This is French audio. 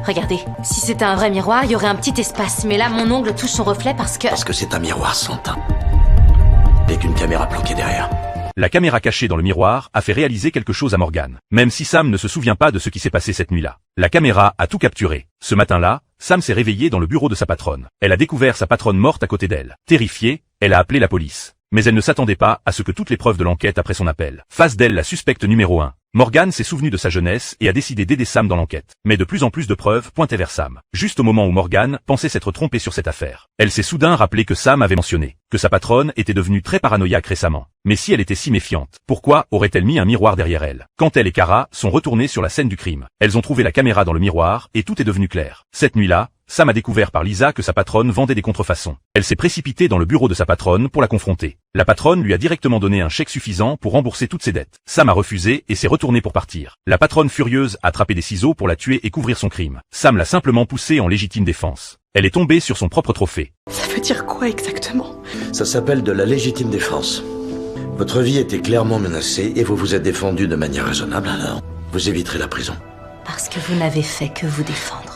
Regardez, si c'était un vrai miroir, il y aurait un petit espace. Mais là, mon ongle touche son reflet parce que... Parce que c'est un miroir sans teint. Et qu'une caméra planquée derrière. La caméra cachée dans le miroir a fait réaliser quelque chose à Morgan, même si Sam ne se souvient pas de ce qui s'est passé cette nuit-là. La caméra a tout capturé. Ce matin-là, Sam s'est réveillée dans le bureau de sa patronne. Elle a découvert sa patronne morte à côté d'elle. Terrifiée, elle a appelé la police. Mais elle ne s'attendait pas à ce que toutes les preuves de l'enquête après son appel fassent d'elle la suspecte numéro 1. Morgan s'est souvenu de sa jeunesse et a décidé d'aider Sam dans l'enquête. Mais de plus en plus de preuves pointaient vers Sam. Juste au moment où Morgan pensait s'être trompée sur cette affaire, elle s'est soudain rappelé que Sam avait mentionné que sa patronne était devenue très paranoïaque récemment. Mais si elle était si méfiante, pourquoi aurait-elle mis un miroir derrière elle? Quand elle et Kara sont retournés sur la scène du crime, elles ont trouvé la caméra dans le miroir et tout est devenu clair. Cette nuit-là, Sam a découvert par Lisa que sa patronne vendait des contrefaçons. Elle s'est précipitée dans le bureau de sa patronne pour la confronter. La patronne lui a directement donné un chèque suffisant pour rembourser toutes ses dettes. Sam a refusé et s'est retourné pour partir. La patronne furieuse a attrapé des ciseaux pour la tuer et couvrir son crime. Sam l'a simplement poussée en légitime défense. Elle est tombée sur son propre trophée. Ça veut dire quoi exactement? Ça s'appelle de la légitime défense. Votre vie était clairement menacée et vous vous êtes défendu de manière raisonnable, alors vous éviterez la prison. Parce que vous n'avez fait que vous défendre.